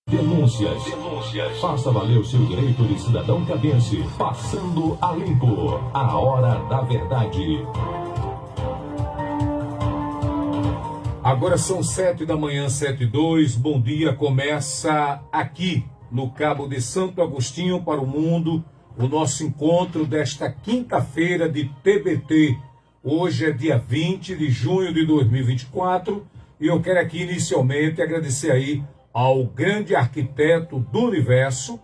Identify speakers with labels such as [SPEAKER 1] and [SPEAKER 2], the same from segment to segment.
[SPEAKER 1] Denúncias. Faça valer o seu direito de cidadão cabense. Passando a limpo. A hora da verdade.
[SPEAKER 2] Agora são 7 da manhã, 7:02. Bom dia. Começa aqui no Cabo de Santo Agostinho para o mundo o nosso encontro desta quinta-feira de TBT. Hoje é dia 20 de junho de 2024 e eu quero aqui inicialmente agradecer aí ao grande arquiteto do universo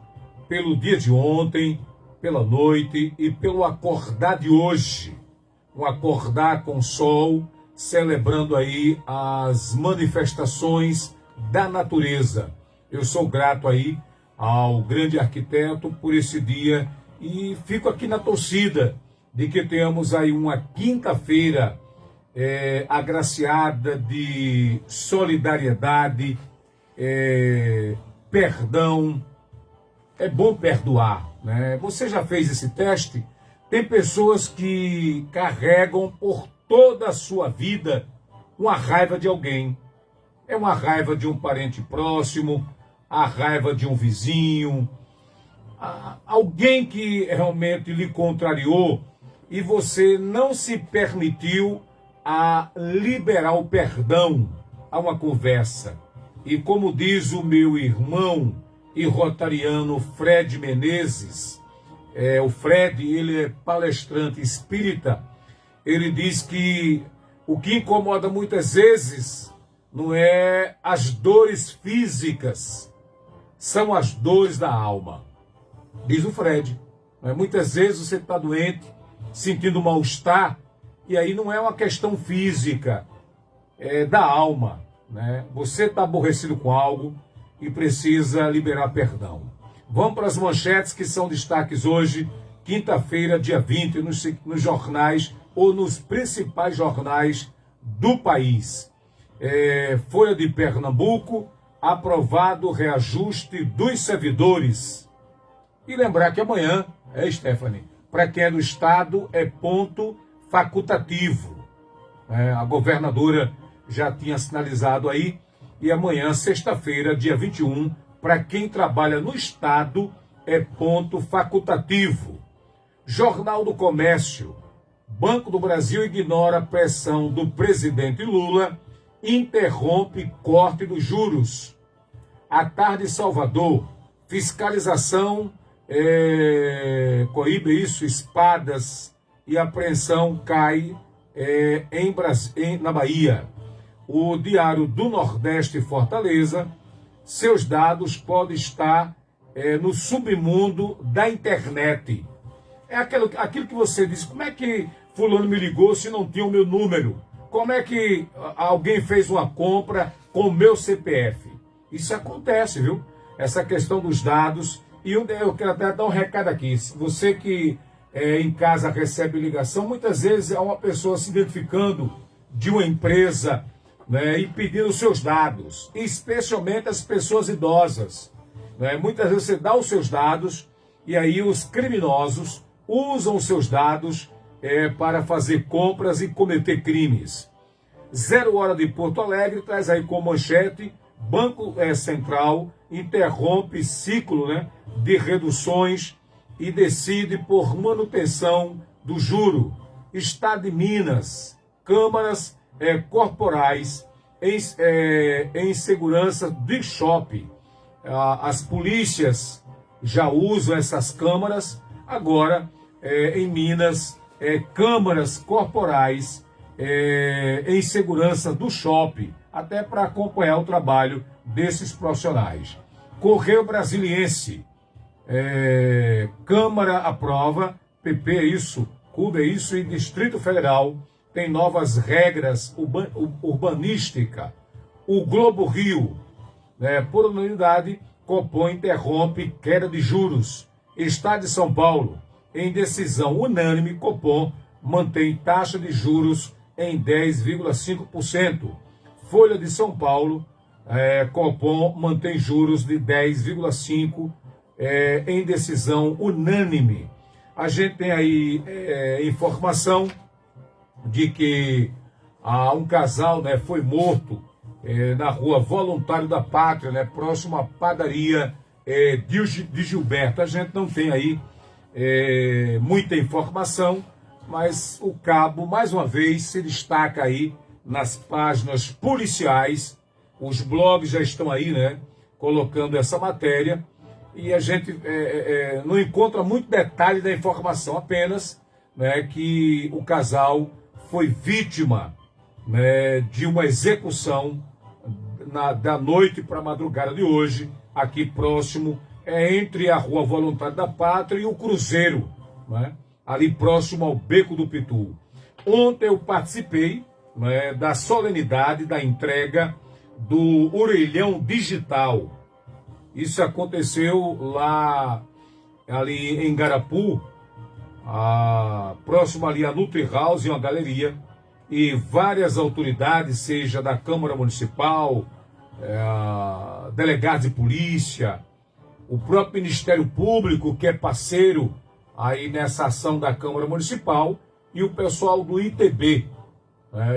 [SPEAKER 2] pelo dia de ontem, pela noite e pelo acordar de hoje. Um acordar com sol, celebrando aí as manifestações da natureza. Eu sou grato aí ao grande arquiteto por esse dia e fico aqui na torcida de que tenhamos aí uma quinta-feira agraciada de solidariedade, perdão. É bom perdoar, né? Você já fez esse teste? Tem pessoas que carregam por toda a sua vida uma raiva de alguém. É uma raiva de um parente próximo, a raiva de um vizinho, alguém que realmente lhe contrariou e você não se permitiu a liberar o perdão a uma conversa. E como diz o meu irmão e rotariano Fred Menezes, o Fred, ele é palestrante espírita, ele diz que o que incomoda muitas vezes não é as dores físicas, são as dores da alma. Diz o Fred. Muitas vezes você está doente, sentindo mal-estar, e aí não é uma questão física, é da alma, né? Você está aborrecido com algo e precisa liberar perdão. Vamos para as manchetes que são destaques hoje, quinta-feira, dia 20, nos jornais ou nos principais jornais do país. Folha de Pernambuco, aprovado o reajuste dos servidores. E lembrar que amanhã, Stephanie, para quem é do Estado, é ponto facultativo. A governadora já tinha sinalizado aí, e amanhã, sexta-feira, dia 21, para quem trabalha no Estado, é ponto facultativo. Jornal do Comércio. Banco do Brasil ignora a pressão do presidente Lula, interrompe corte dos juros. À tarde, Salvador. Fiscalização coíbe isso, espadas e apreensão cai na Bahia. O Diário do Nordeste, Fortaleza, seus dados podem estar no submundo da internet. É aquilo que você disse, como é que fulano me ligou se não tinha o meu número? Como é que alguém fez uma compra com o meu CPF? Isso acontece, viu? Essa questão dos dados. E eu quero até dar um recado aqui. Você que em casa recebe ligação, muitas vezes é uma pessoa se identificando de uma empresa, né, e pedindo os seus dados, especialmente as pessoas idosas. Né? Muitas vezes você dá os seus dados e aí os criminosos usam os seus dados para fazer compras e cometer crimes. 0 Hora de Porto Alegre traz aí com manchete: Banco Central interrompe ciclo, né, de reduções e decide por manutenção do juro. Estado de Minas, câmaras corporais em segurança de shopping. As polícias já usam essas câmaras. Agora, em Minas, câmaras corporais em segurança do shopping, até para acompanhar o trabalho desses profissionais. Correio Brasiliense, Câmara aprova, PP é isso, CUB é isso, e Distrito Federal tem novas regras urbanísticas. O Globo Rio, por unanimidade, Copom interrompe queda de juros. Estado de São Paulo, em decisão unânime, Copom mantém taxa de juros em 10,5%. Folha de São Paulo, Copom mantém juros de 10,5% em decisão unânime. A gente tem aí informação de que um casal foi morto na rua Voluntário da Pátria, né, próximo à padaria de Gilberto. A gente não tem aí muita informação, mas o cabo, mais uma vez, se destaca aí nas páginas policiais. Os blogs já estão aí, né, colocando essa matéria, e a gente não encontra muito detalhe da informação, apenas, né, que o casal foi vítima, né, de uma execução da noite para a madrugada de hoje, aqui próximo, entre a Rua Voluntário da Pátria e o Cruzeiro, né, ali próximo ao Beco do Pitu. Ontem eu participei, né, da solenidade da entrega do orelhão digital. Isso aconteceu lá ali em Garapu, próximo ali a Nutri House, em uma galeria, e várias autoridades, seja da Câmara Municipal, delegados de polícia, o próprio Ministério Público, que é parceiro aí nessa ação da Câmara Municipal, e o pessoal do ITB.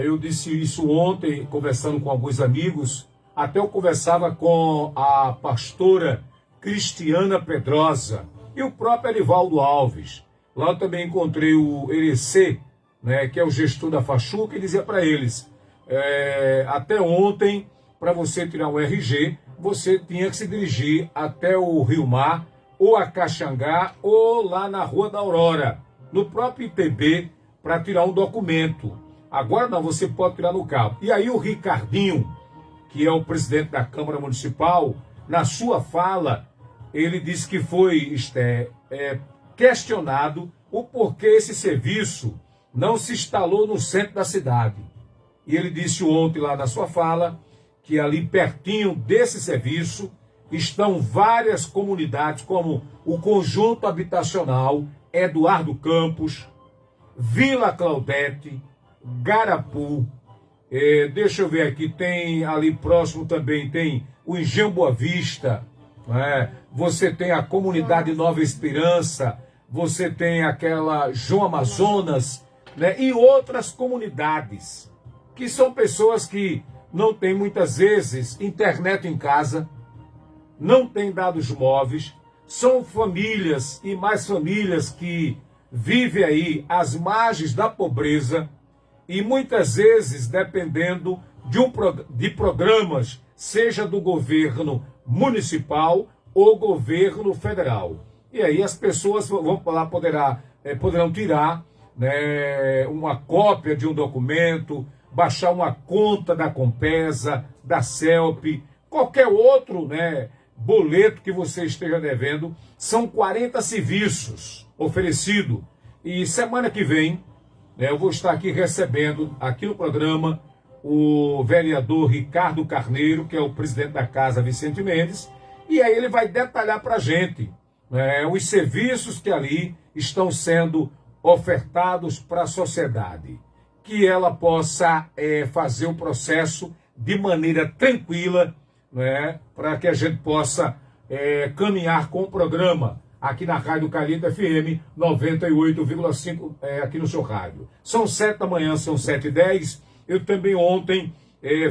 [SPEAKER 2] Eu disse isso ontem, conversando com alguns amigos. Até eu conversava com a pastora Cristiana Pedrosa e o próprio Erivaldo Alves. Lá eu também encontrei o Erecê, né, que é o gestor da Fachuca, e dizia para eles, até ontem, para você tirar um RG, você tinha que se dirigir até o Rio Mar, ou a Caxangá, ou lá na Rua da Aurora, no próprio ITB, para tirar um documento. Agora não, você pode tirar no cabo. E aí o Ricardinho, que é o presidente da Câmara Municipal, na sua fala, ele disse que foi questionado o porquê esse serviço não se instalou no centro da cidade. E ele disse ontem lá na sua fala que ali pertinho desse serviço estão várias comunidades, como o Conjunto Habitacional Eduardo Campos, Vila Claudete, Garapu, deixa eu ver aqui, tem ali próximo também, tem o Engenho Boa Vista, você tem a comunidade Nova Esperança, você tem aquela João Amazonas, né, e outras comunidades, que são pessoas que não têm muitas vezes internet em casa, não têm dados móveis, são famílias e mais famílias que vivem aí às margens da pobreza, e muitas vezes dependendo de programas, seja do governo municipal ou governo federal. E aí as pessoas vão lá, poderão tirar, né, uma cópia de um documento, baixar uma conta da Compesa, da CELP, qualquer outro, né, boleto que você esteja devendo. São 40 serviços oferecidos. E semana que vem, eu vou estar aqui recebendo, aqui no programa, o vereador Ricardo Carneiro, que é o presidente da Casa Vicente Mendes, e aí ele vai detalhar para a gente, os serviços que ali estão sendo ofertados para a sociedade, que ela possa fazer o processo de maneira tranquila, para que a gente possa caminhar com o programa, aqui na Rádio Calita FM 98,5, aqui no seu rádio. São 7 da manhã, são 7h10. Eu também ontem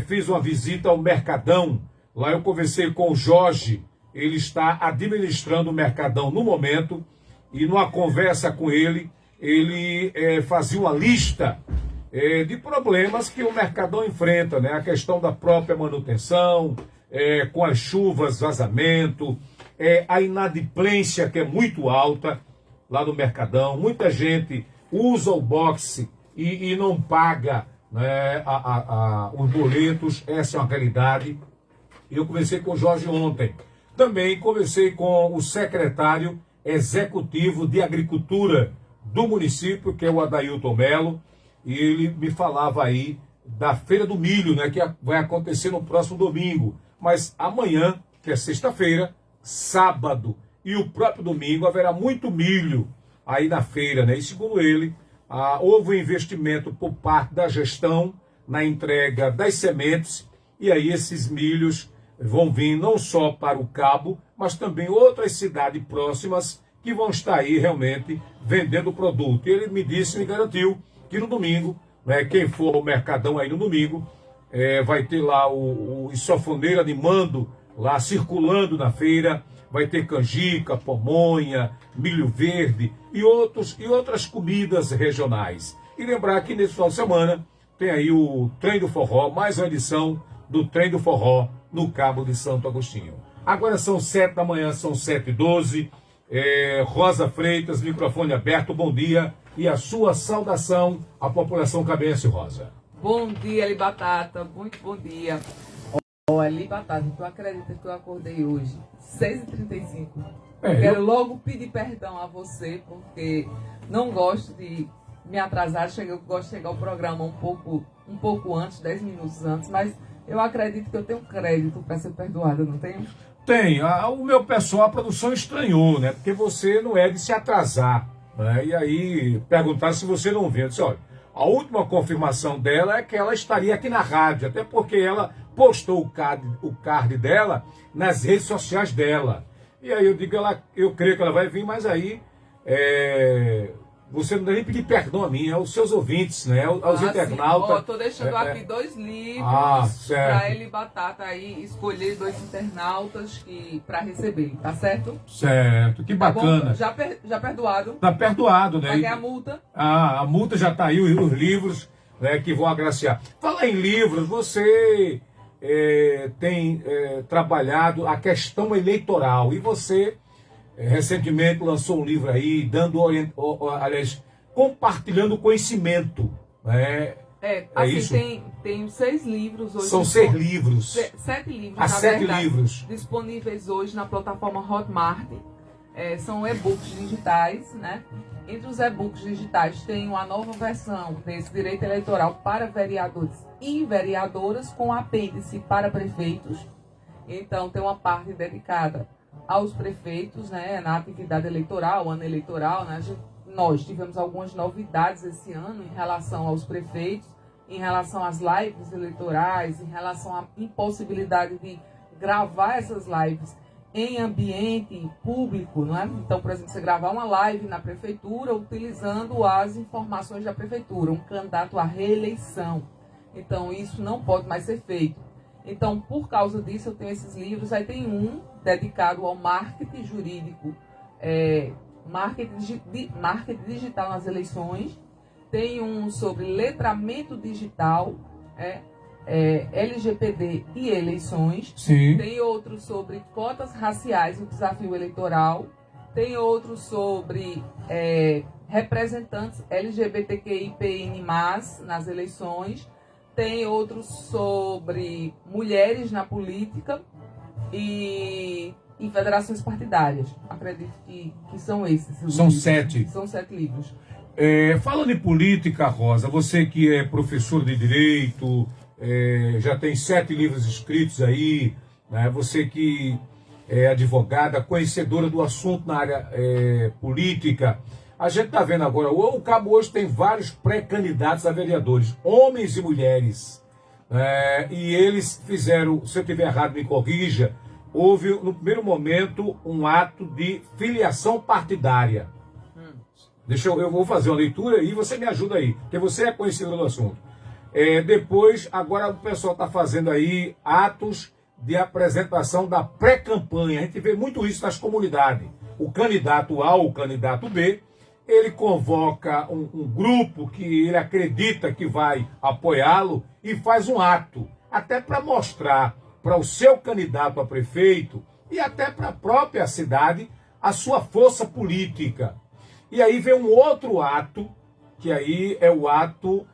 [SPEAKER 2] fiz uma visita ao Mercadão. Lá eu conversei com o Jorge, ele está administrando o Mercadão no momento, e numa conversa com ele, ele fazia uma lista de problemas que o Mercadão enfrenta, né? A questão da própria manutenção, com as chuvas, vazamento, a inadimplência, que é muito alta lá no Mercadão. Muita gente usa o boxe e não paga, né, os boletos. Essa é uma realidade. Eu conversei com o Jorge ontem. Também conversei com o secretário executivo de Agricultura do município, que é o Adailton Melo, e ele me falava aí da Feira do Milho, né, que vai acontecer no próximo domingo. Mas amanhã, que é sexta-feira, sábado e o próprio domingo, haverá muito milho aí na feira, né? E segundo ele, houve um investimento por parte da gestão na entrega das sementes, e aí esses milhos vão vir não só para o Cabo, mas também outras cidades próximas que vão estar aí realmente vendendo o produto. E ele me garantiu que no domingo, né, quem for ao Mercadão aí no domingo, vai ter lá o sanfoneiro animando, lá circulando na feira, vai ter canjica, pamonha, milho verde e outras comidas regionais. E lembrar que nesse final de semana tem aí o Trem do Forró, mais uma edição do Trem do Forró no Cabo de Santo Agostinho. Agora são 7 da manhã, são 7h12. Rosa Freitas, microfone aberto, bom dia. E a sua saudação à população cabense, Rosa.
[SPEAKER 3] Bom dia, Eli Batata, muito bom dia. Olha, Eli Batata, tu acredita que eu acordei hoje, 6h35? Quero logo pedir perdão a você, porque não gosto de me atrasar, eu gosto de chegar ao programa um pouco antes, 10 minutos antes, mas eu acredito que eu tenho crédito para ser perdoada, não tenho?
[SPEAKER 2] Tem. O meu pessoal, a produção estranhou, né? Porque você não é de se atrasar, né? E aí perguntaram se você não viu. Eu disse, olha, a última confirmação dela é que ela estaria aqui na rádio, até porque ela postou o card dela nas redes sociais dela. E aí eu digo, eu creio que ela vai vir, mas aí você não deve nem pedir perdão a mim, aos seus ouvintes, né? Aos internautas.
[SPEAKER 3] Estou deixando aqui 2 livros para Eli Batata aí escolher 2 internautas para receber, tá certo?
[SPEAKER 2] Certo, que bacana.
[SPEAKER 3] Tá bom? Já perdoado?
[SPEAKER 2] Tá perdoado, né?
[SPEAKER 3] Paguei a multa?
[SPEAKER 2] A multa já tá aí, os livros, né, que vão agraciar. Falar em livros, você tem trabalhado a questão eleitoral e você recentemente lançou um livro aí, compartilhando conhecimento. Né?
[SPEAKER 3] Isso? Tem 6 livros hoje.
[SPEAKER 2] São 6 livros.
[SPEAKER 3] 7 livros,
[SPEAKER 2] na 7
[SPEAKER 3] verdade,
[SPEAKER 2] livros.
[SPEAKER 3] Disponíveis hoje na plataforma Hotmart. São e-books digitais, né? Entre os e-books digitais tem uma nova versão desse direito eleitoral para vereadores e vereadoras, com apêndice para prefeitos. Então tem uma parte dedicada aos prefeitos, né, na atividade eleitoral, ano eleitoral, né, nós tivemos algumas novidades esse ano em relação aos prefeitos, em relação às lives eleitorais, em relação à impossibilidade de gravar essas lives em ambiente público, não é? Então, por exemplo, você gravar uma live na prefeitura utilizando as informações da prefeitura, um candidato à reeleição. Então, isso não pode mais ser feito. Então, por causa disso, eu tenho esses livros. Aí tem um dedicado ao marketing jurídico, marketing digital nas eleições. Tem um sobre letramento digital, LGPD e eleições.
[SPEAKER 2] Sim.
[SPEAKER 3] Tem outro sobre cotas raciais, o desafio eleitoral. Tem outro sobre representantes LGBTQIPN+, nas eleições. Tem outros sobre mulheres na política e federações partidárias. Acredito que são esses.
[SPEAKER 2] São livros. 7.
[SPEAKER 3] São 7 livros.
[SPEAKER 2] Falando em política, Rosa, você que é professor de Direito, já tem 7 livros escritos aí, né? Você que é advogada, conhecedora do assunto na área política. A gente está vendo agora, o Cabo hoje tem vários pré-candidatos a vereadores, homens e mulheres. E eles fizeram, se eu estiver errado, me corrija, houve no primeiro momento um ato de filiação partidária. Eu vou fazer uma leitura e você me ajuda aí, porque você é conhecedor do assunto. Depois, agora o pessoal está fazendo aí atos de apresentação da pré-campanha. A gente vê muito isso nas comunidades. O candidato A ou o candidato B, ele convoca um grupo que ele acredita que vai apoiá-lo e faz um ato, até para mostrar para o seu candidato a prefeito e até para a própria cidade a sua força política. E aí vem um outro ato, que aí é o ato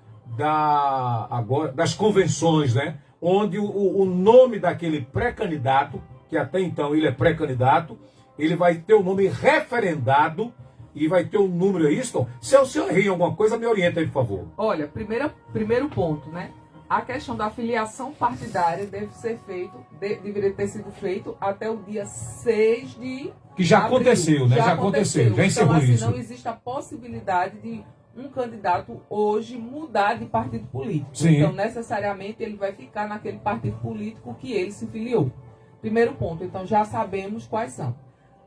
[SPEAKER 2] das convenções, né? Onde o nome daquele pré-candidato, que até então ele é pré-candidato, ele vai ter o nome referendado e vai ter um número aí. Se eu errei em alguma coisa, me orienta aí, por favor.
[SPEAKER 3] Olha, primeiro ponto, né? A questão da filiação partidária deveria ter sido feito até o dia 6 de
[SPEAKER 2] Que já
[SPEAKER 3] abril.
[SPEAKER 2] Aconteceu, né? Já aconteceu. Já encerrou
[SPEAKER 3] então, assim,
[SPEAKER 2] isso.
[SPEAKER 3] Não existe a possibilidade de um candidato hoje mudar de partido político.
[SPEAKER 2] Sim.
[SPEAKER 3] Então, necessariamente, ele vai ficar naquele partido político que ele se filiou. Primeiro ponto. Então, já sabemos quais são.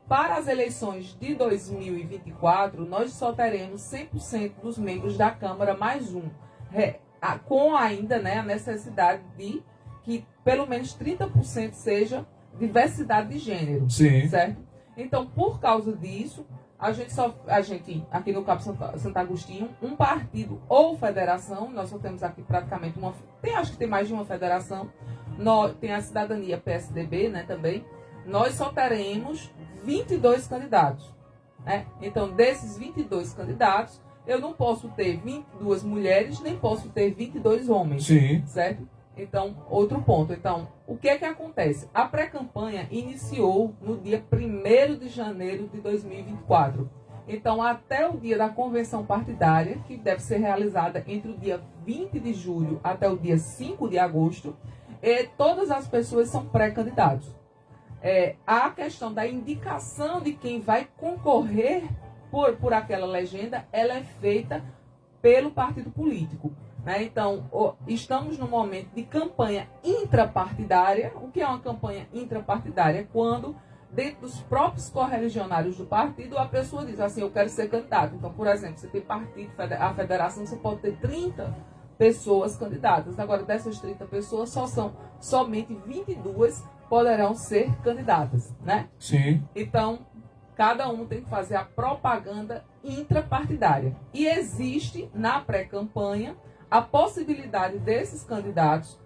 [SPEAKER 3] Para as eleições de 2024, nós só teremos 100% dos membros da Câmara mais um. com ainda, né, a necessidade de que pelo menos 30% seja diversidade de gênero.
[SPEAKER 2] Sim.
[SPEAKER 3] Certo? Então, por causa disso, a gente aqui no Cabo Santo Agostinho, um partido ou federação, nós só temos aqui praticamente acho que tem mais de uma federação, tem a Cidadania PSDB, né, também, nós só teremos 22 candidatos. Né? Então, desses 22 candidatos, eu não posso ter 22 mulheres, nem posso ter 22 homens.
[SPEAKER 2] Sim.
[SPEAKER 3] Certo? Então, outro ponto. Então, o que é que acontece? A pré-campanha iniciou no dia 1º de janeiro de 2024. Então, até o dia da convenção partidária, que deve ser realizada entre o dia 20 de julho até o dia 5 de agosto, todas as pessoas são pré-candidatos. A questão da indicação de quem vai concorrer por aquela legenda, ela é feita pelo partido político. Né? Então, estamos no momento de campanha intrapartidária. O que é uma campanha intrapartidária? Quando, dentro dos próprios correligionários do partido, a pessoa diz assim, eu quero ser candidato. Então, por exemplo, você tem partido, a federação, você pode ter 30 pessoas candidatas. Agora, dessas 30 pessoas, somente 22 poderão ser candidatas. Né?
[SPEAKER 2] Sim.
[SPEAKER 3] Então, cada um tem que fazer a propaganda intrapartidária. E existe, na pré-campanha, a possibilidade desses candidatos,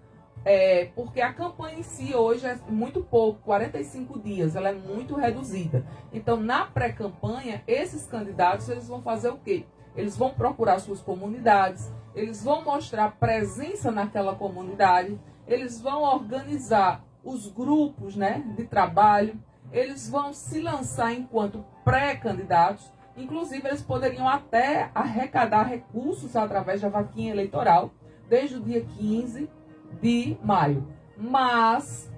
[SPEAKER 3] porque a campanha em si hoje é muito pouco, 45 dias, ela é muito reduzida. Então, na pré-campanha, esses candidatos, eles vão fazer o quê? Eles vão procurar suas comunidades, eles vão mostrar presença naquela comunidade, eles vão organizar os grupos, né, de trabalho, eles vão se lançar enquanto pré-candidatos. Inclusive, eles poderiam até arrecadar recursos através da vaquinha eleitoral desde o dia 15 de maio. Mas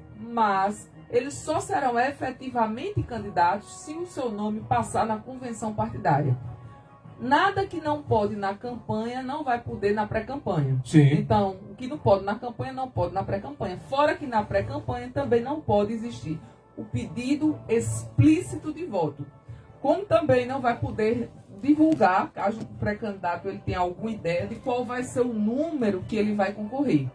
[SPEAKER 3] eles só serão efetivamente candidatos se o seu nome passar na convenção partidária. Nada que não pode na campanha não vai poder na pré-campanha.
[SPEAKER 2] Sim.
[SPEAKER 3] Então, o que não pode na campanha não pode na pré-campanha. Fora que na pré-campanha também não pode existir o pedido explícito de voto. Como também não vai poder divulgar, caso o pré-candidato ele tenha alguma ideia de qual vai ser o número que ele vai concorrer.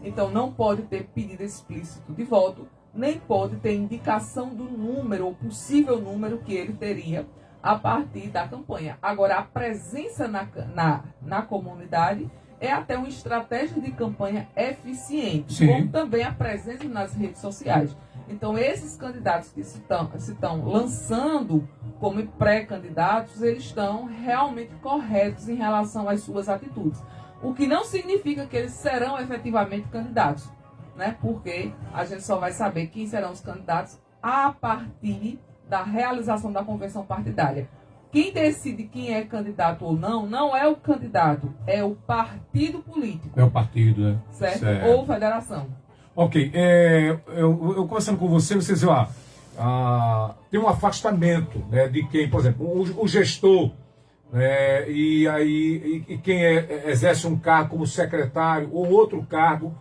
[SPEAKER 3] Então, não pode ter pedido explícito de voto, nem pode ter indicação do número, ou possível número que ele teria a partir da campanha. Agora, a presença na comunidade é até uma estratégia de campanha eficiente,
[SPEAKER 2] Sim.
[SPEAKER 3] como também a presença nas redes sociais. Então, esses candidatos que se estão lançando como pré-candidatos, eles estão realmente corretos em relação às suas atitudes. O que não significa que eles serão efetivamente candidatos, né? Porque a gente só vai saber quem serão os candidatos a partir da realização da convenção partidária. Quem decide quem é candidato ou não é o candidato, é o partido político.
[SPEAKER 2] É o partido, né?
[SPEAKER 3] Certo? Ou federação.
[SPEAKER 2] Ok, eu conversando com você disse, tem um afastamento, né, de quem, por exemplo, o gestor, né, e quem exerce um cargo como secretário ou outro cargo,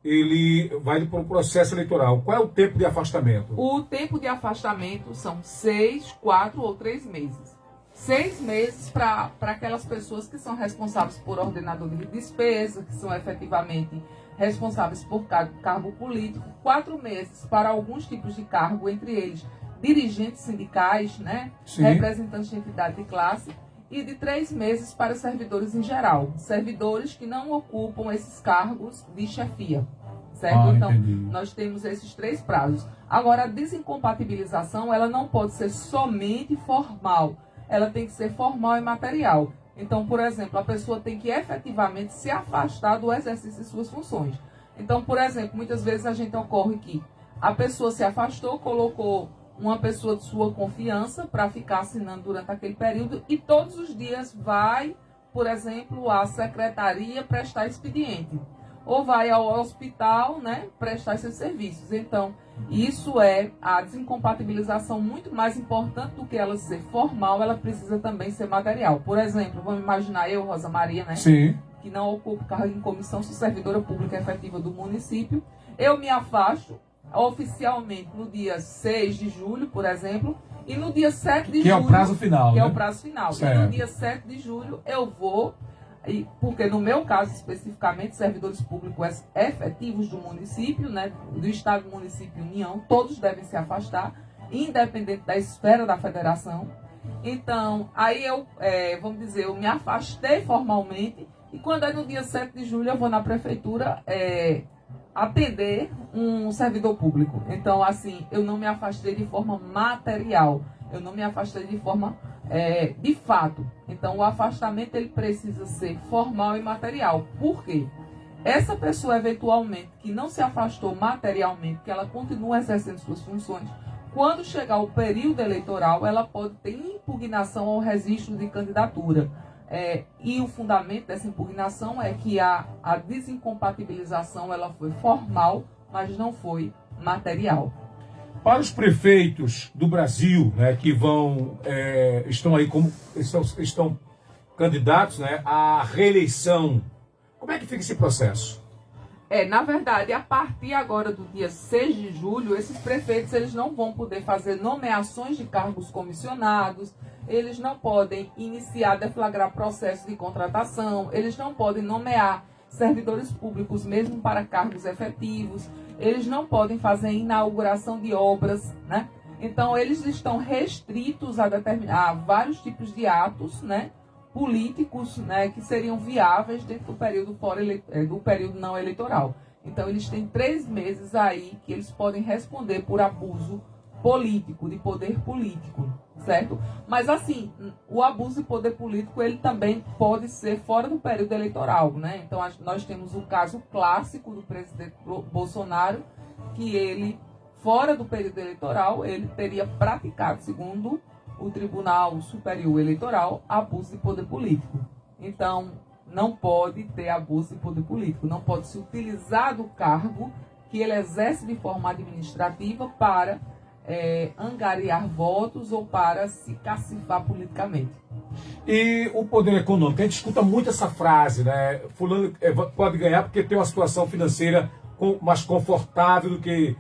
[SPEAKER 2] ele vai para o processo eleitoral. Qual é o tempo de afastamento?
[SPEAKER 3] O tempo de afastamento são 6, 4 ou 3 meses. 6 meses para aquelas pessoas que são responsáveis por ordenador de despesa, que são efetivamente responsáveis por cargo político. 4 meses para alguns tipos de cargo, entre eles dirigentes sindicais, né? Representantes de entidade de classe, e de 3 meses para servidores em geral, servidores que não ocupam esses cargos de chefia, certo? Então, nós temos esses 3 prazos. Agora, a desincompatibilização, ela não pode ser somente formal, ela tem que ser formal e material. Então, por exemplo, a pessoa tem que efetivamente se afastar do exercício de suas funções. Então, por exemplo, muitas vezes a gente ocorre que a pessoa se afastou, colocou uma pessoa de sua confiança para ficar assinando durante aquele período e todos os dias vai, por exemplo, à secretaria prestar expediente. Ou vai ao hospital, né, prestar seus serviços. Então, isso é a desincompatibilização muito mais importante do que ela ser formal, ela precisa também ser material. Por exemplo, vamos imaginar eu, Rosa Maria, né,
[SPEAKER 2] Sim.
[SPEAKER 3] que não ocupo cargo em comissão, sou servidora pública efetiva do município. Eu me afasto oficialmente no dia 6 de julho, por exemplo, e no dia 7 de julho...
[SPEAKER 2] Que é o prazo final,
[SPEAKER 3] Que
[SPEAKER 2] né?
[SPEAKER 3] é o prazo final.
[SPEAKER 2] Certo.
[SPEAKER 3] E no dia 7 de julho eu vou porque no meu caso especificamente, servidores públicos efetivos do município, né, do Estado, município e União, todos devem se afastar, independente da esfera da federação. Então, aí vamos dizer, eu me afastei formalmente, e quando é no dia 7 de julho eu vou na prefeitura atender um servidor público. Então, assim, eu não me afastei de forma material, eu não me afastei de forma de fato. Então, o afastamento ele precisa ser formal e material. Por quê? Essa pessoa, eventualmente, que não se afastou materialmente, que ela continua exercendo suas funções, quando chegar o período eleitoral, ela pode ter impugnação ao registro de candidatura. E o fundamento dessa impugnação é que a desincompatibilização ela foi formal, mas não foi material.
[SPEAKER 2] Para os prefeitos do Brasil, né, que estão aí estão candidatos, né, à reeleição, como é que fica esse processo?
[SPEAKER 3] Na verdade, a partir agora do dia 6 de julho, esses prefeitos eles não vão poder fazer nomeações de cargos comissionados, eles não podem iniciar, deflagrar processo de contratação, eles não podem nomear servidores públicos mesmo para cargos efetivos, eles não podem fazer inauguração de obras, né? Então, eles estão restritos a vários tipos de atos, né, políticos, né, que seriam viáveis dentro do período não eleitoral. Então, eles têm 3 meses aí que eles podem responder por abuso político, de poder político, certo? Mas, assim, o abuso de poder político, ele também pode ser fora do período eleitoral, né? Então, nós temos o caso clássico do presidente Bolsonaro, que ele, fora do período eleitoral, ele teria praticado, segundo o Tribunal Superior Eleitoral, abuso de poder político. Então, não pode ter abuso de poder político, não pode se utilizar do cargo que ele exerce de forma administrativa para angariar votos ou para se cacifar politicamente.
[SPEAKER 2] E o poder econômico, a gente escuta muito essa frase, né? Fulano pode ganhar porque tem uma situação financeira mais confortável do que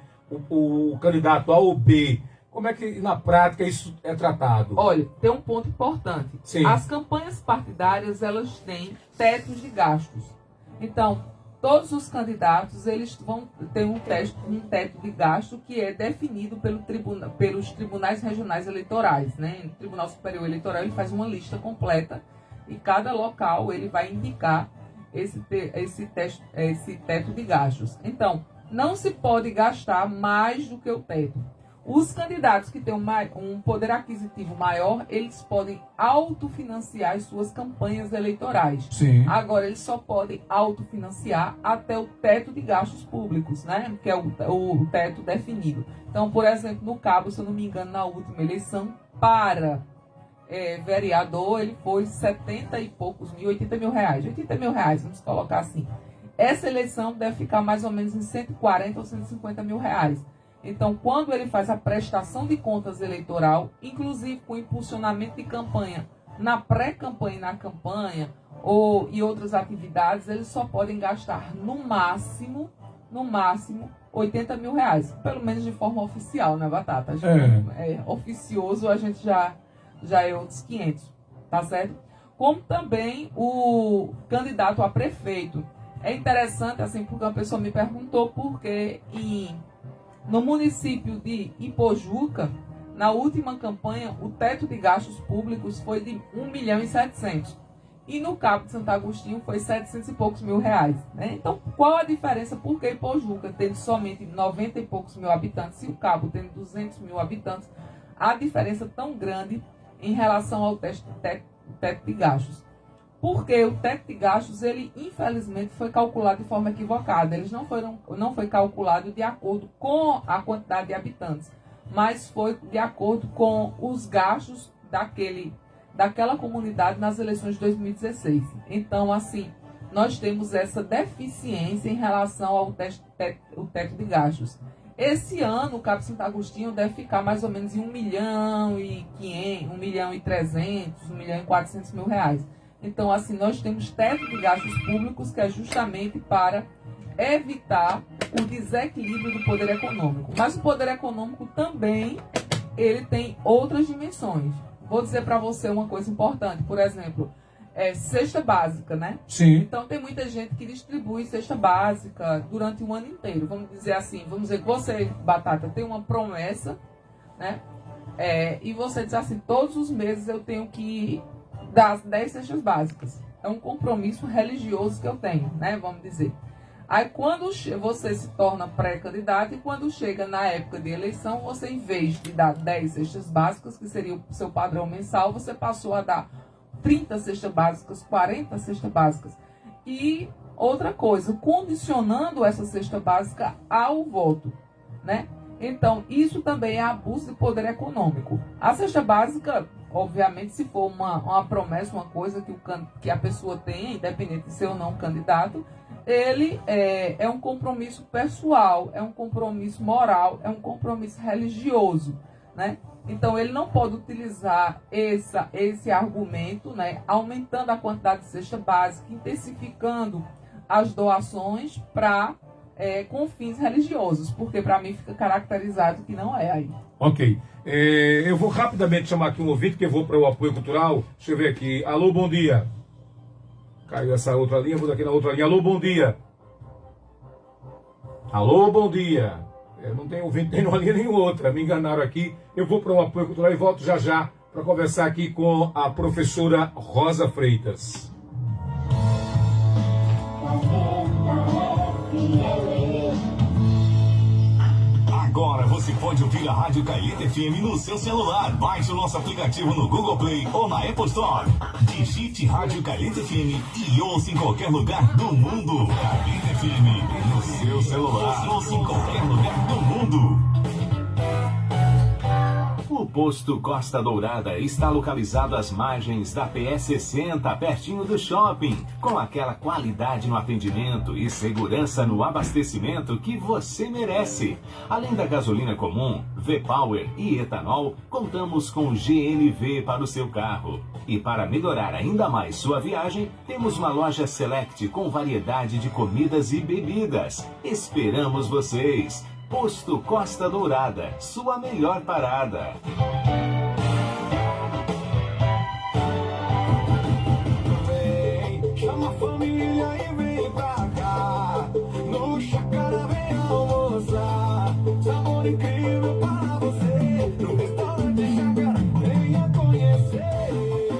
[SPEAKER 2] o candidato A ou B. Como é que na prática isso é tratado?
[SPEAKER 3] Olha, tem um ponto importante.
[SPEAKER 2] Sim.
[SPEAKER 3] As campanhas partidárias, elas têm tetos de gastos. Então, todos os candidatos, eles vão ter um teto de gasto que é definido pelos tribunais regionais eleitorais, né? O Tribunal Superior Eleitoral ele faz uma lista completa e cada local ele vai indicar esse teto de gastos. Então, não se pode gastar mais do que o teto. Os candidatos que têm um poder aquisitivo maior, eles podem autofinanciar as suas campanhas eleitorais.
[SPEAKER 2] Sim.
[SPEAKER 3] Agora, eles só podem autofinanciar até o teto de gastos públicos, né? Que é o teto definido. Então, por exemplo, no Cabo, se eu não me engano, na última eleição, para vereador, ele foi 70 e poucos mil, 80 mil reais. 80 mil reais, vamos colocar assim. Essa eleição deve ficar mais ou menos em 140 ou 150 mil reais. Então, quando ele faz a prestação de contas eleitoral, inclusive com impulsionamento de campanha, na pré-campanha e na campanha, e outras atividades, eles só podem gastar no máximo, 80 mil reais. Pelo menos de forma oficial, né, Batata? Oficioso, a gente já é outros 500, tá certo? Como também o candidato a prefeito. É interessante, assim, porque uma pessoa me perguntou porque no município de Ipojuca, na última campanha, o teto de gastos públicos foi de 1.700.000. E no Cabo de Santo Agostinho foi 700 e poucos mil reais. Né? Então, qual a diferença? Por que Ipojuca, tendo somente 90 e poucos mil habitantes, e o Cabo tendo 200 mil habitantes, a diferença tão grande em relação ao teto de gastos? Porque o teto de gastos, ele infelizmente foi calculado de forma equivocada. Eles não foi calculado de acordo com a quantidade de habitantes, mas foi de acordo com os gastos daquela comunidade nas eleições de 2016. Então, assim, nós temos essa deficiência em relação ao teto de gastos. Esse ano, o Cabo Santo Agostinho deve ficar mais ou menos em 1.500.000, 1.300.000, 1.400.000 reais. Então, assim, nós temos teto de gastos públicos que é justamente para evitar o desequilíbrio do poder econômico. Mas o poder econômico também, ele tem outras dimensões. Vou dizer para você uma coisa importante. Por exemplo, cesta básica, né?
[SPEAKER 2] Sim.
[SPEAKER 3] Então tem muita gente que distribui cesta básica durante o ano inteiro. Vamos dizer assim, vamos dizer que você, Batata, tem uma promessa, né? E você diz assim, todos os meses eu tenho que dar 10 cestas básicas. É um compromisso religioso que eu tenho, né? Vamos dizer. Aí quando você se torna pré-candidato e quando chega na época de eleição, você em vez de dar 10 cestas básicas, que seria o seu padrão mensal, você passou a dar 30 cestas básicas, 40 cestas básicas. E outra coisa, condicionando essa cesta básica ao voto, né? Então, isso também é abuso de poder econômico. A cesta básica, obviamente, se for uma promessa, uma coisa que a pessoa tem, independente de ser ou não candidato, ele é um compromisso pessoal, é um compromisso moral, é um compromisso religioso, né? Então, ele não pode utilizar esse argumento, né, aumentando a quantidade de cesta básica, intensificando as doações com fins religiosos, porque para mim fica caracterizado que não é aí.
[SPEAKER 2] Ok. Eu vou rapidamente chamar aqui um ouvinte, que eu vou para o apoio cultural. Deixa eu ver aqui. Alô, bom dia. Caiu essa outra linha, vou daqui na outra linha. Alô, bom dia. Alô, bom dia. Não tem ouvinte nem numa linha nem outra. Me enganaram aqui. Eu vou para o apoio cultural e volto já já para conversar aqui com a professora Rosa Freitas.
[SPEAKER 1] Agora você pode ouvir a Rádio Caeta FM no seu celular. Baixe o nosso aplicativo no Google Play ou na Apple Store. Digite Rádio Caeta FM e ouça em qualquer lugar do mundo. Caeta FM no seu celular. Ouça em qualquer lugar do mundo. O posto Costa Dourada está localizado às margens da PS 60, pertinho do shopping, com aquela qualidade no atendimento e segurança no abastecimento que você merece. Além da gasolina comum, V-Power e etanol, contamos com GNV para o seu carro. E para melhorar ainda mais sua viagem, temos uma loja Select com variedade de comidas e bebidas. Esperamos vocês! Posto Costa Dourada, sua melhor parada.
[SPEAKER 4] Vem, chama a família e vem pra cá. No Chácara vem almoçar. Sabor incrível para você. No restaurante Chácara, venha conhecer.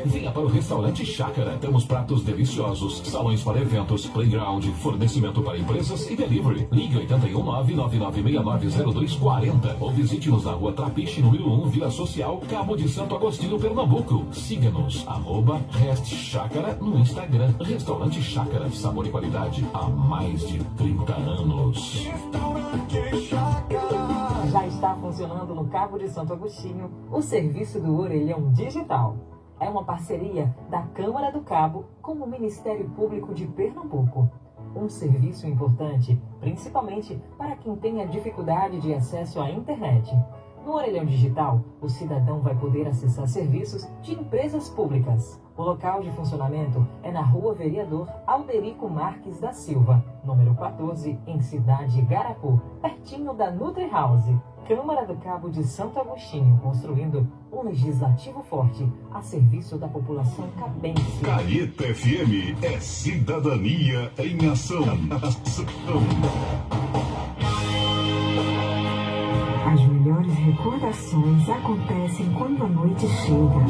[SPEAKER 1] Venha para o restaurante Chácara. Temos pratos deliciosos, salões para eventos, playground, fornecimento para empresas e delivery. Ligue 81999690240 ou visite-nos na rua Trapiche, número 1, Vila Social, Cabo de Santo Agostinho, Pernambuco. Siga-nos, @RestChácara no Instagram. Restaurante Chácara, sabor e qualidade há mais de 30 anos.
[SPEAKER 4] Restaurante Chácara.
[SPEAKER 5] Já está funcionando no Cabo de Santo Agostinho o serviço do Orelhão Digital. É uma parceria da Câmara do Cabo com o Ministério Público de Pernambuco. Um serviço importante, principalmente para quem tenha dificuldade de acesso à internet. No Orelhão Digital, o cidadão vai poder acessar serviços de empresas públicas. O local de funcionamento é na Rua Vereador Alderico Marques da Silva, número 14, em Cidade Garapu, pertinho da Nutri House. Câmara do Cabo de Santo Agostinho, construindo um legislativo forte a serviço da população cabense.
[SPEAKER 1] Caeta FM é cidadania em ação.
[SPEAKER 6] As melhores recordações acontecem quando a noite chega.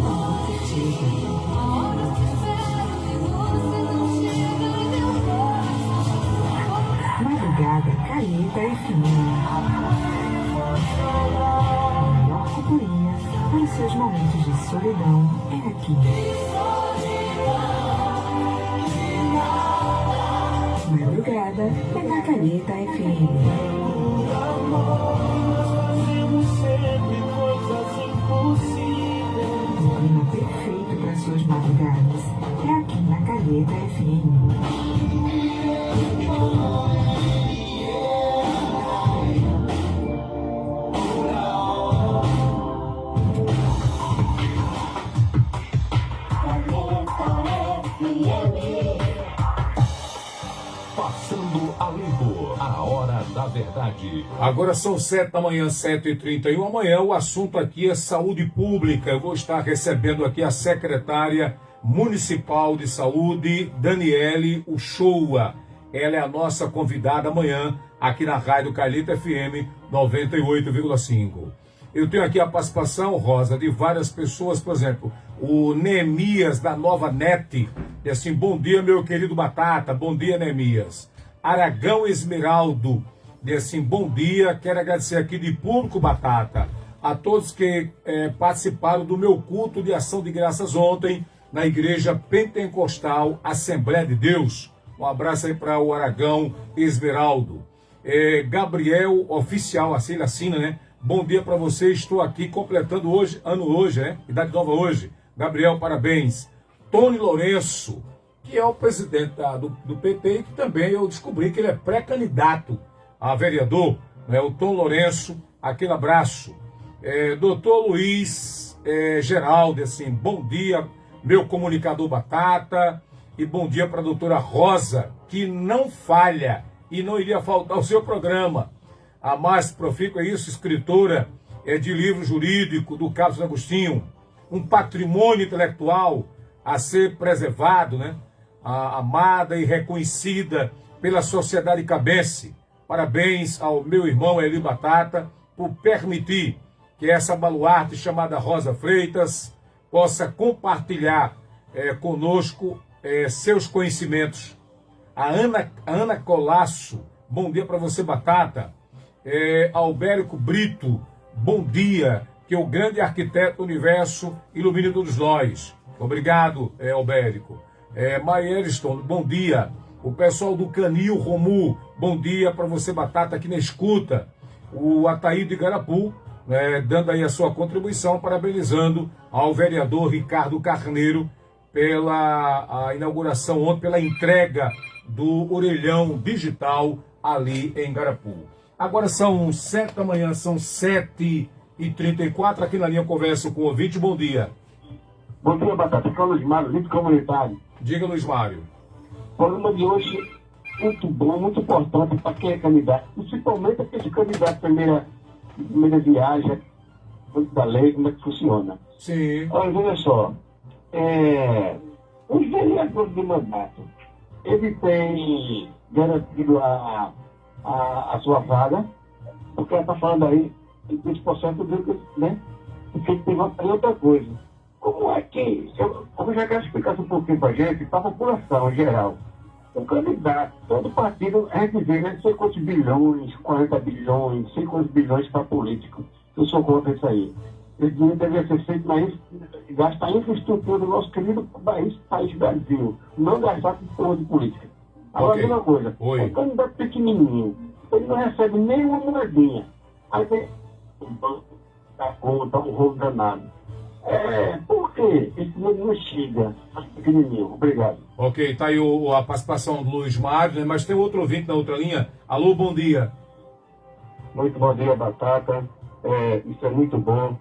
[SPEAKER 6] Madrugada Caeta FM. A melhor companhia para os seus momentos de solidão é aqui. Madrugada é na Caeta FM. O clima perfeito para suas madrugadas é aqui na Caeta FM.
[SPEAKER 1] Passando a limpo, a hora da verdade.
[SPEAKER 2] Agora são 7 da manhã, 7h31. Amanhã o assunto aqui é saúde pública. Eu vou estar recebendo aqui a secretária Municipal de Saúde, Daniele Uchoa. Ela é a nossa convidada amanhã aqui na Rádio Calheta FM 98,5. Eu tenho aqui a participação, Rosa, de várias pessoas, por exemplo, o Neemias da Nova Net, e assim, bom dia, meu querido Batata, bom dia, Neemias. Aragão Esmeraldo, e assim, bom dia, quero agradecer aqui de público, Batata, a todos que participaram do meu culto de ação de graças ontem, na Igreja Pentecostal Assembleia de Deus. Um abraço aí para o Aragão Esmeraldo. Gabriel Oficial, assim ele assina, né? Bom dia para você, estou aqui completando hoje, ano hoje, né? Idade nova hoje. Gabriel, parabéns. Tony Lourenço, que é o presidente do PT, e que também eu descobri que ele é pré-candidato a vereador, né? O Tony Lourenço, aquele abraço. Doutor Luiz Geraldo, assim, bom dia, meu comunicador Batata, e bom dia para a doutora Rosa, que não falha e não iria faltar o seu programa. A mais profícua é isso, escritora de livro jurídico do Carlos Agostinho, um patrimônio intelectual a ser preservado, né? Amada e reconhecida pela sociedade cabense. Parabéns ao meu irmão Eli Batata por permitir que essa baluarte chamada Rosa Freitas possa compartilhar conosco seus conhecimentos. A Ana Colasso, bom dia para você, Batata. Albérico Brito, bom dia, que o grande arquiteto do universo ilumine todos nós. Obrigado, Albérico. Maieriston, bom dia. O pessoal do Canil Romu, bom dia para você, Batata, aqui na escuta. O Ataído de Igarapu, dando aí a sua contribuição, parabenizando ao vereador Ricardo Carneiro pela inauguração ontem, pela entrega do orelhão digital ali em Igarapu. Agora são 7 da manhã, são 7h34, aqui na linha eu converso com o ouvinte. Bom dia.
[SPEAKER 7] Bom dia, Batata. Aqui é o Luiz Mário, líder comunitário.
[SPEAKER 2] Diga, Luiz Mário.
[SPEAKER 7] O programa de hoje muito bom, muito importante para quem é candidato, principalmente aquele candidato primeira viagem, muito da lei, como é que funciona.
[SPEAKER 2] Sim.
[SPEAKER 7] Olha, veja só, os vereadores de mandato, ele tem garantido a sua vaga, porque ela está falando aí de 20% do, né? Porque tem outra coisa. Como é que, eu já quero explicar um pouquinho para a gente, para a população em geral. O candidato, todo partido, a gente vê, né, sei quantos bilhões, 40 bilhões, sei quantos bilhões para político. Eu sou contra isso aí. Esse dinheiro deveria ser feito na gastar a infraestrutura do nosso querido país Brasil, não gastar com porra de política. Agora,
[SPEAKER 2] Okay.
[SPEAKER 7] uma coisa,
[SPEAKER 2] Oi.
[SPEAKER 7] o candidato pequenininho, ele não recebe nem uma moedinha. Aí tem um banco da conta, um rolo danado. Por que esse dinheiro não chega aos pequenininhos? Obrigado.
[SPEAKER 2] Ok, tá aí a participação do Luiz Mário, né? Mas tem outro ouvinte na outra linha. Alô, bom dia.
[SPEAKER 7] Muito bom dia, Batata. Isso é muito bom.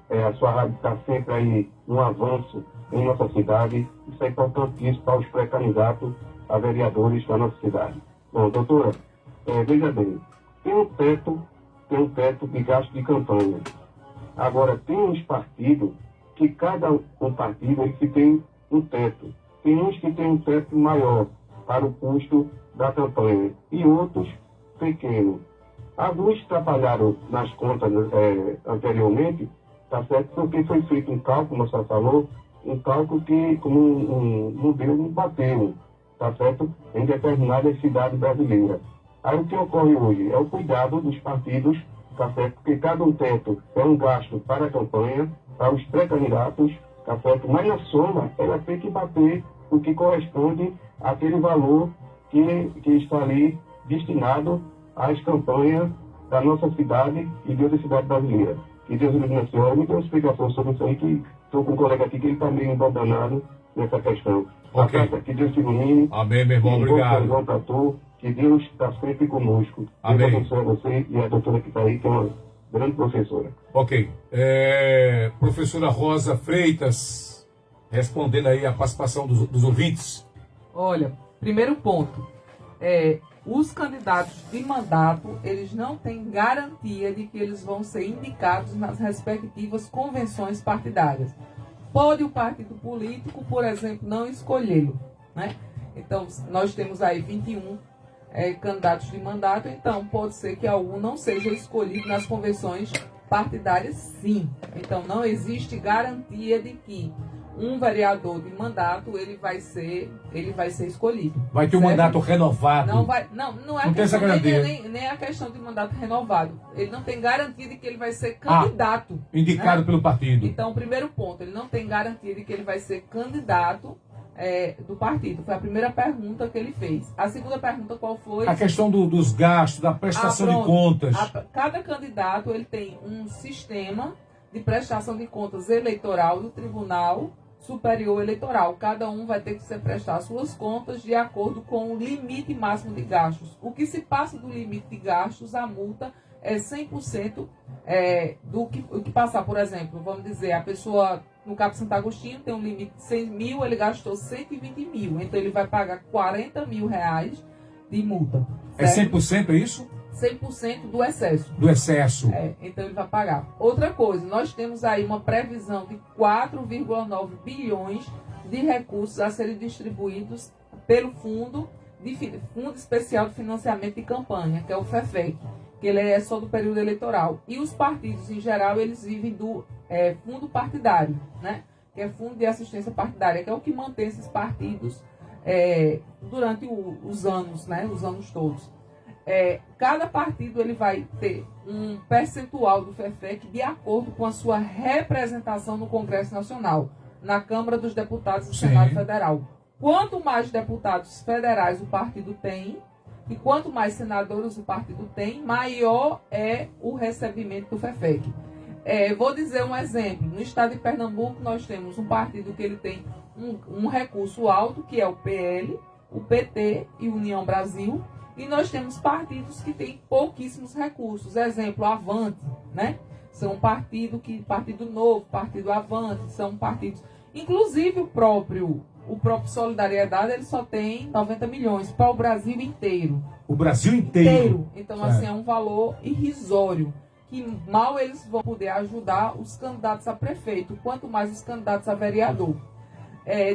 [SPEAKER 7] A sua rádio está sempre aí num avanço em nossa cidade. Isso é importantíssimo para os pré-candidatos a vereadores da nossa cidade. Bom, doutora, veja bem, tem um teto de gasto de campanha. Agora, tem uns partidos que cada um partido ele que tem um teto. Tem uns que tem um teto maior para o custo da campanha e outros pequeno. Alguns trabalharam nas contas anteriormente, tá certo? Porque foi feito um cálculo, como a senhora falou, um cálculo que, como um modelo, não bateu, tá certo? Em determinadas cidades brasileiras. Aí o que ocorre hoje é o cuidado dos partidos, tá certo? Porque cada um teto é um gasto para a campanha, para os pré-candidatos, tá certo? Mas na soma, ela tem que bater o que corresponde àquele valor que está ali destinado às campanhas da nossa cidade e de outra cidade brasileira. Que Deus ilumine a senhora. Me dê uma explicação sobre isso aí, que estou com um colega aqui que ele está meio abandonado nessa questão.
[SPEAKER 2] Ok.
[SPEAKER 7] Batata, que Deus te ilumine.
[SPEAKER 2] Amém, meu irmão, obrigado.
[SPEAKER 7] Para tu, que Deus está sempre conosco.
[SPEAKER 2] Amém.
[SPEAKER 7] Deus abençoe você e a doutora que está aí, que é uma grande professora.
[SPEAKER 2] Ok. Professora Rosa Freitas, respondendo aí a participação dos ouvintes.
[SPEAKER 3] Olha, primeiro ponto, os candidatos de mandato, eles não têm garantia de que eles vão ser indicados nas respectivas convenções partidárias. Pode o partido político, por exemplo, não escolhê-lo, né? Então, nós temos aí 21 candidatos de mandato, então pode ser que algum não seja escolhido nas convenções partidárias, sim. Então, não existe garantia de que um vereador de mandato ele vai ser escolhido.
[SPEAKER 2] Vai ter um mandato renovado.
[SPEAKER 3] Não vai, não é
[SPEAKER 2] não tem essa garantia.
[SPEAKER 3] Nem a questão de mandato renovado. Ele não tem garantia de que ele vai ser candidato.
[SPEAKER 2] Indicado, né, pelo partido.
[SPEAKER 3] Então, primeiro ponto, ele não tem garantia de que ele vai ser candidato do partido. Foi a primeira pergunta que ele fez. A segunda pergunta qual foi?
[SPEAKER 2] A questão dos gastos, da prestação de contas.
[SPEAKER 3] Cada candidato ele tem um sistema de prestação de contas eleitoral do Tribunal Superior Eleitoral. Cada um vai ter que se prestar suas contas de acordo com o limite máximo de gastos. O que se passa do limite de gastos, a multa é 100% do que passar. Por exemplo, vamos dizer, a pessoa no Cabo Santo Agostinho tem um limite de 100 mil, ele gastou 120 mil. Então ele vai pagar 40 mil reais de multa. Certo?
[SPEAKER 2] É 100%, é isso?
[SPEAKER 3] 100% do excesso.
[SPEAKER 2] Do excesso.
[SPEAKER 3] Então ele vai pagar. Outra coisa, nós temos aí uma previsão de 4,9 bilhões de recursos a serem distribuídos pelo Fundo Especial de Financiamento de Campanha, que é o FEFEC, que ele é só do período eleitoral. E os partidos, em geral, eles vivem do fundo partidário, né? Que é Fundo de Assistência Partidária, que é o que mantém esses partidos durante os anos, né? Os anos todos. Cada partido ele vai ter um percentual do FEFEC de acordo com a sua representação no Congresso Nacional, na Câmara dos Deputados e no Senado Federal. Quanto mais deputados federais o partido tem, e quanto mais senadores o partido tem, maior é o recebimento do FEFEC. Vou dizer um exemplo. No estado de Pernambuco, nós temos um partido que ele tem um recurso alto, que é o PL, o PT e União Brasil. E nós temos partidos que têm pouquíssimos recursos. Exemplo, Avante, né? São Partido Novo, Partido Avante, são partidos... Inclusive o próprio Solidariedade, ele só tem 90 milhões para o Brasil inteiro.
[SPEAKER 2] O Brasil inteiro?
[SPEAKER 3] Então, assim, é um valor irrisório, que mal eles vão poder ajudar os candidatos a prefeito, quanto mais os candidatos a vereador.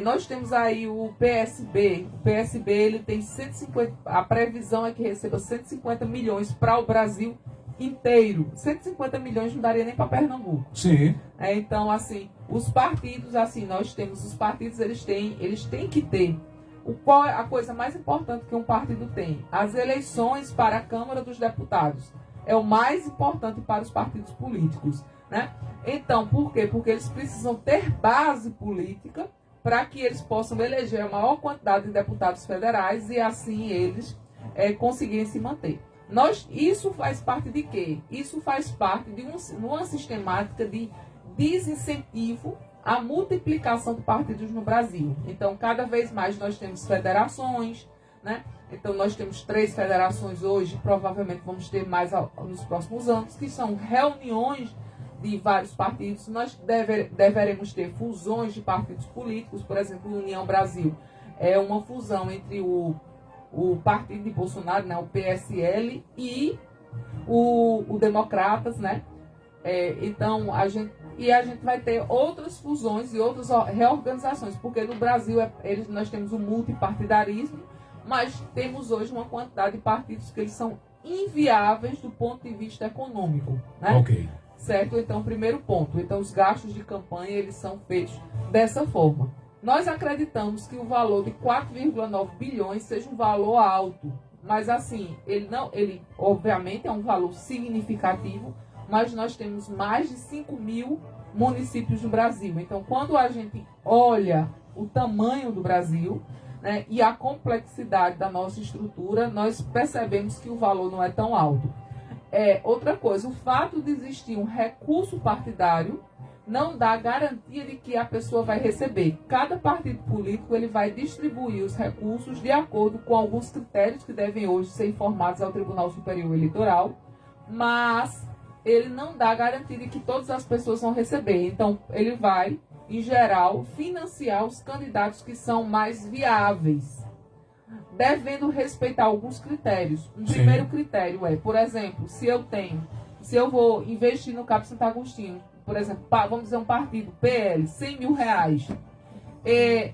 [SPEAKER 3] Nós temos aí o PSB. O PSB ele tem 150, a previsão é que receba 150 milhões para o Brasil inteiro. 150 milhões não daria nem para Pernambuco.
[SPEAKER 2] Sim.
[SPEAKER 3] Então, assim, os partidos, assim, nós temos os partidos, eles têm que ter. Qual é a coisa mais importante que um partido tem? As eleições para a Câmara dos Deputados. É o mais importante para os partidos políticos, né? Então, por quê? Porque eles precisam ter base política para que eles possam eleger a maior quantidade de deputados federais e assim eles conseguirem se manter. Isso faz parte de quê? Isso faz parte de uma sistemática de desincentivo à multiplicação de partidos no Brasil. Então, cada vez mais nós temos federações, né? Então, nós temos 3 federações hoje, provavelmente vamos ter mais nos próximos anos, que são reuniões de vários partidos. Nós deveremos ter fusões de partidos políticos. Por exemplo, a União Brasil é uma fusão entre o partido de Bolsonaro, né, o PSL, e o Democratas, né? Então, a gente vai ter outras fusões e outras reorganizações, porque no Brasil nós temos o multipartidarismo, mas temos hoje uma quantidade de partidos que eles são inviáveis do ponto de vista econômico, né?
[SPEAKER 2] Ok.
[SPEAKER 3] Certo? Então, primeiro ponto. Então, os gastos de campanha, eles são feitos dessa forma. Nós acreditamos que o valor de 4,9 bilhões seja um valor alto. Mas, assim, ele obviamente é um valor significativo, mas nós temos mais de 5 mil municípios no Brasil. Então, quando a gente olha o tamanho do Brasil, né, e a complexidade da nossa estrutura, nós percebemos que o valor não é tão alto. Outra coisa, o fato de existir um recurso partidário não dá garantia de que a pessoa vai receber. Cada partido político ele vai distribuir os recursos de acordo com alguns critérios que devem hoje ser informados ao Tribunal Superior Eleitoral, mas ele não dá garantia de que todas as pessoas vão receber. Então, ele vai, em geral, financiar os candidatos que são mais viáveis, devendo respeitar alguns critérios. Um primeiro critério por exemplo, se eu vou investir no Cabo Santo Agostinho, por exemplo, vamos dizer um partido, PL, 100 mil reais,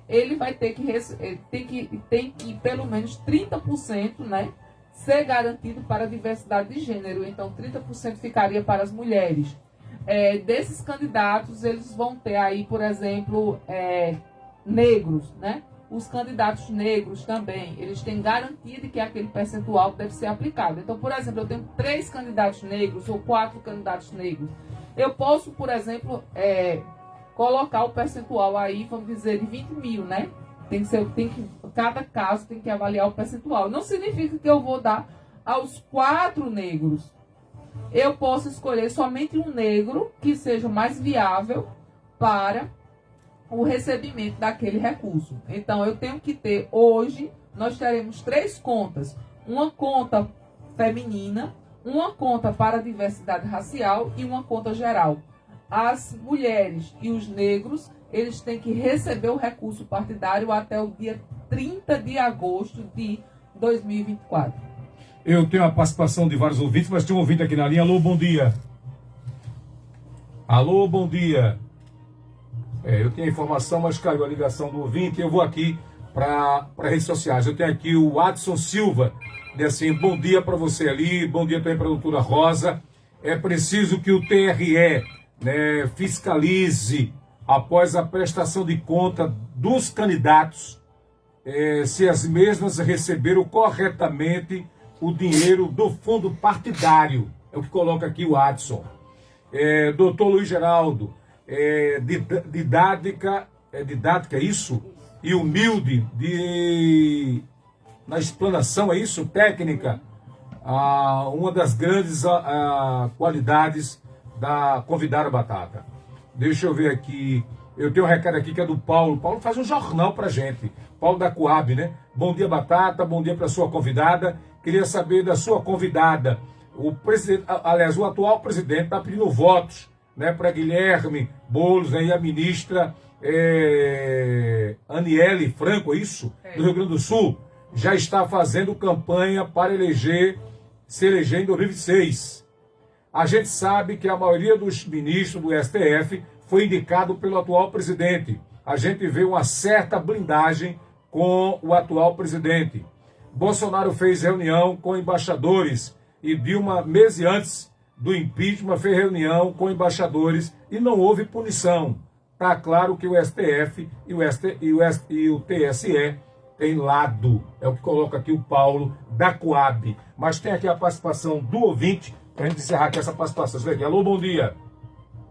[SPEAKER 3] ele vai ter que pelo menos 30%, né, ser garantido para a diversidade de gênero. Então 30% ficaria para as mulheres. Desses candidatos, eles vão ter aí, por exemplo, negros, né? Os candidatos negros também, eles têm garantia de que aquele percentual deve ser aplicado. Então, por exemplo, eu tenho 3 candidatos negros ou 4 candidatos negros. Eu posso, por exemplo, colocar o percentual aí, vamos dizer, de 20 mil, né? Cada caso tem que avaliar o percentual. Não significa que eu vou dar aos 4 negros. Eu posso escolher somente um negro que seja mais viável para o recebimento daquele recurso. Então, eu tenho que ter, hoje, nós teremos 3 contas. Uma conta feminina, uma conta para a diversidade racial e uma conta geral. As mulheres e os negros, eles têm que receber o recurso partidário até o dia 30 de agosto de 2024.
[SPEAKER 2] Eu tenho a participação de vários ouvintes, mas tem um ouvinte aqui na linha. Alô, bom dia. Alô, bom dia. Eu tenho a informação, mas caiu a ligação do ouvinte. Eu vou aqui para redes sociais. Eu tenho aqui o Adson Silva. Diz assim, bom dia para você ali, bom dia também para a doutora Rosa. É preciso que o TRE, né, fiscalize, após a prestação de conta dos candidatos, se as mesmas receberam corretamente o dinheiro do fundo partidário. É o que coloca aqui o Adson. Doutor Luiz Geraldo, didática, é isso? E humilde na explanação, é isso? Técnica. Uma das grandes qualidades da convidada Batata. Deixa eu ver aqui. Eu tenho um recado aqui que é do Paulo. Paulo faz um jornal pra gente. Paulo da Coab, né? Bom dia, Batata. Bom dia para sua convidada. Queria saber da sua convidada. O atual presidente está pedindo votos, né, para Guilherme Boulos, né, e a ministra Aniele Franco, é isso? Do Rio Grande do Sul. Já está fazendo campanha para se eleger em 2026. A gente sabe que a maioria dos ministros do STF foi indicado pelo atual presidente. A gente vê uma certa blindagem com o atual presidente. Bolsonaro fez reunião com embaixadores e Dilma, meses antes do impeachment, fez reunião com embaixadores e não houve punição. Está claro que o STF e o TSE têm lado. É o que coloca aqui o Paulo da Coab. Mas tem aqui a participação do ouvinte, para a gente encerrar aqui essa participação. Aqui. Alô, bom dia.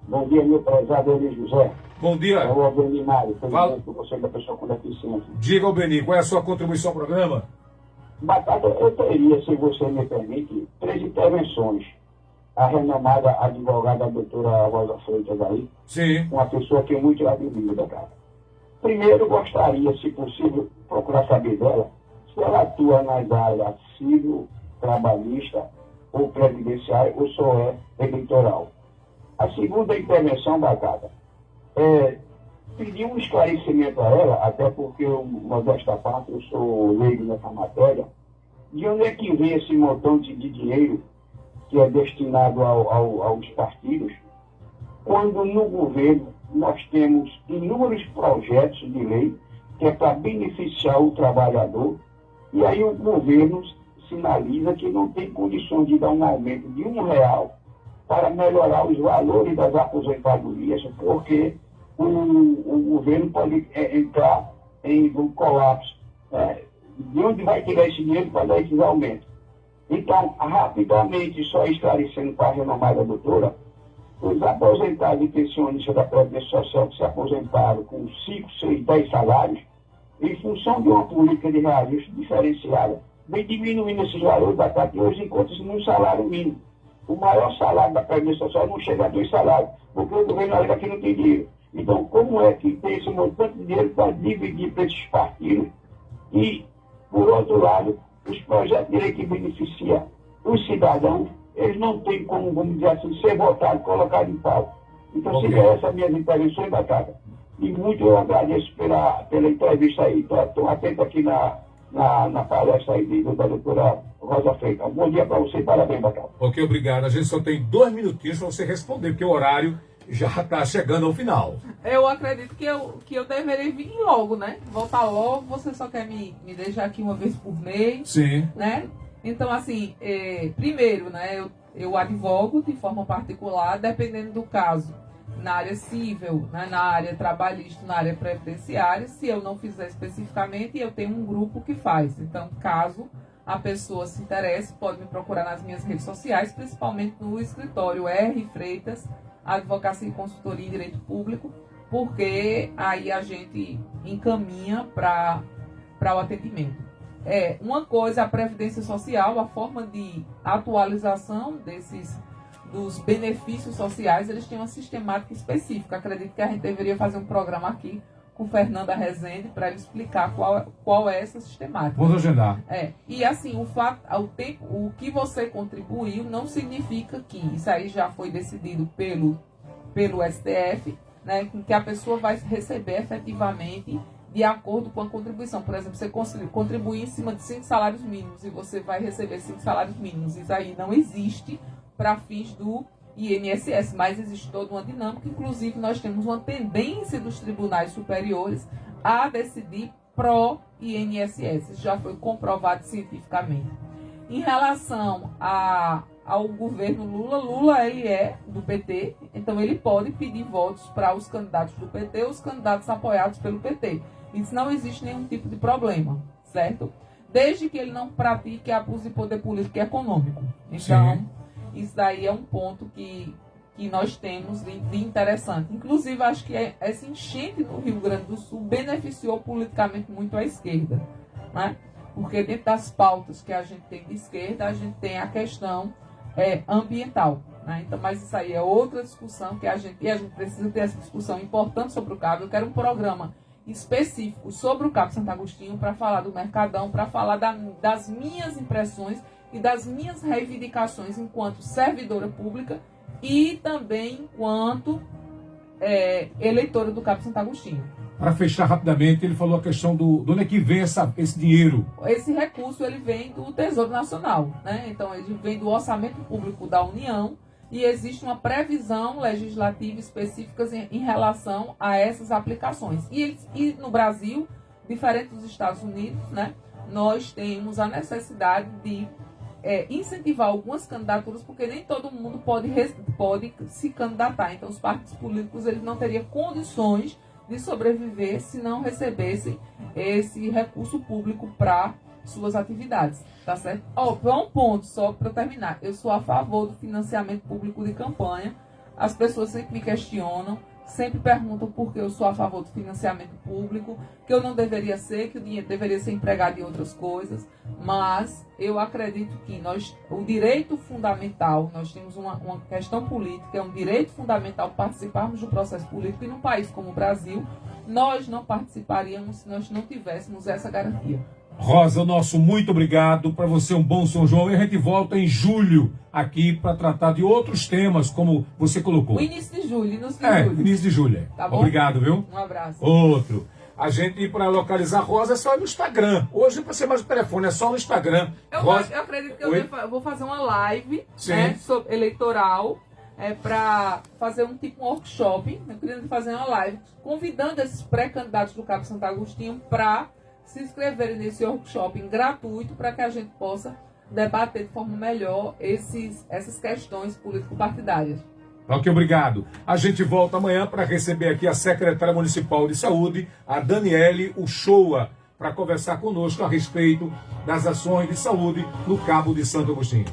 [SPEAKER 7] Bom dia, meu prezado Eli José.
[SPEAKER 2] Bom dia.
[SPEAKER 7] É o Albeni Mário, presidente do Conselho da Pessoa com Deficiência.
[SPEAKER 2] Diga, Albeni, qual é a sua contribuição ao programa?
[SPEAKER 7] Batata, eu teria, se você me permite, 3 intervenções. A renomada advogada a doutora Rosa Freitas aí.
[SPEAKER 2] Sim.
[SPEAKER 7] Uma pessoa que eu muito admiro, cara. Primeiro, gostaria, se possível, procurar saber dela se ela atua nas áreas civil, trabalhista ou previdenciária ou só é eleitoral. A segunda intervenção, Batata, pedir um esclarecimento a ela, até porque eu, modesta parte, eu sou leigo nessa matéria, de onde é que vem esse montante de dinheiro que é destinado aos partidos, quando no governo nós temos inúmeros projetos de lei que é para beneficiar o trabalhador, e aí o governo sinaliza que não tem condições de dar um aumento de R$1 para melhorar os valores das aposentadorias, porque o governo pode entrar em um colapso. De onde vai tirar esse dinheiro para dar esses aumentos? Então, rapidamente, só esclarecendo para a renomada doutora, os aposentados e pensionistas da Previdência Social que se aposentaram com 5, 6, 10 salários, em função de uma política de reajuste diferenciada, vem diminuindo esses valores da carta e hoje encontra-se num salário mínimo. O maior salário da Previdência Social não chega a 2 salários, porque o governo alega que não tem dinheiro. Então, como é que tem esse montante de dinheiro para dividir para esses partidos? E, por outro lado, os projetos de lei que beneficiam os cidadãos, eles não têm como, vamos dizer assim, ser votados, colocados em pauta. Então,
[SPEAKER 2] Okay.
[SPEAKER 7] seria essas minhas intervenções, Batata. E muito eu agradeço pela entrevista aí. Estou atento aqui na palestra aí da doutora Rosa Freitas. Um bom dia para você e parabéns, Batata.
[SPEAKER 2] Ok, obrigado. A gente só tem 2 minutinhos para você responder, porque o horário já está chegando ao final.
[SPEAKER 3] Eu acredito que eu deveria vir logo, né? Voltar logo, você só quer me deixar aqui uma vez por mês,
[SPEAKER 2] Sim.
[SPEAKER 3] né? Então, assim, primeiro, né, eu advogo de forma particular, dependendo do caso, na área civil, né, na área trabalhista, na área previdenciária. Se eu não fizer especificamente, eu tenho um grupo que faz. Então, caso a pessoa se interesse, pode me procurar nas minhas redes sociais, principalmente no escritório R. Freitas, Advocacia e Consultoria em Direito Público, porque aí a gente encaminha para o atendimento. Uma coisa, a Previdência Social, a forma de atualização dos benefícios sociais, eles têm uma sistemática específica. Acredito que a gente deveria fazer um programa aqui com Fernanda Rezende para explicar qual é essa sistemática.
[SPEAKER 2] Vamos agendar.
[SPEAKER 3] E assim, o que você contribuiu não significa que isso aí já foi decidido pelo STF, né, que a pessoa vai receber efetivamente de acordo com a contribuição. Por exemplo, você contribuir em cima de 5 salários mínimos e você vai receber 5 salários mínimos. Isso aí não existe para fins do INSS, mas existe toda uma dinâmica. Inclusive, nós temos uma tendência dos tribunais superiores a decidir pró-INSS. Isso já foi comprovado cientificamente. Em relação ao governo Lula ele é do PT, então ele pode pedir votos para os candidatos do PT, os candidatos apoiados pelo PT. Isso não existe nenhum tipo de problema, certo? Desde que ele não pratique abuso de poder político e econômico. Então, sim, isso daí é um ponto que nós temos de interessante. Inclusive, acho que essa enchente no Rio Grande do Sul beneficiou politicamente muito a esquerda, né? Porque dentro das pautas que a gente tem de esquerda, a gente tem a questão ambiental, né? Então, mas isso aí é outra discussão que a gente precisa ter essa discussão importante sobre o cabo. Eu quero um programa específico sobre o Cabo Santo Agostinho para falar do Mercadão, para falar das minhas impressões e das minhas reivindicações enquanto servidora pública e também enquanto eleitora do Cabo Santo Agostinho.
[SPEAKER 2] Para fechar rapidamente, ele falou a questão de onde é que vem esse dinheiro.
[SPEAKER 3] Esse recurso ele vem do Tesouro Nacional, né? Então ele vem do Orçamento Público da União e existe uma previsão legislativa específica em relação a essas aplicações. E no Brasil, diferente dos Estados Unidos, né, nós temos a necessidade de incentivar algumas candidaturas, porque nem todo mundo pode se candidatar. Então, os partidos políticos eles não teriam condições de sobreviver se não recebessem esse recurso público para suas atividades, tá certo? Um ponto só para terminar. Eu sou a favor do financiamento público de campanha. As pessoas sempre me questionam, sempre perguntam por que eu sou a favor do financiamento público, que eu não deveria ser, que o dinheiro deveria ser empregado em outras coisas, mas eu acredito que o direito fundamental, nós temos uma questão política, é um direito fundamental participarmos do processo político, e num país como o Brasil, nós não participaríamos se nós não tivéssemos essa garantia.
[SPEAKER 2] Rosa, nosso muito obrigado. Para você um bom São João. E a gente volta em julho aqui para tratar de outros temas, como você colocou.
[SPEAKER 3] O início de julho.
[SPEAKER 2] Início de julho.
[SPEAKER 3] Tá bom?
[SPEAKER 2] Obrigado, viu?
[SPEAKER 3] Um abraço.
[SPEAKER 2] Outro. A gente, para localizar a Rosa, é só no Instagram. Hoje não precisa mais do telefone, é só no Instagram.
[SPEAKER 3] Eu acredito que eu vou fazer uma live, né, sobre eleitoral, para fazer um workshop. Eu queria fazer uma live convidando esses pré-candidatos do Cabo Santo Agostinho para se inscreverem nesse workshop gratuito, para que a gente possa debater de forma melhor essas questões político-partidárias.
[SPEAKER 2] Ok, obrigado. A gente volta amanhã para receber aqui a secretária municipal de saúde, a Daniele Uchoa, para conversar conosco a respeito das ações de saúde no Cabo de Santo Agostinho.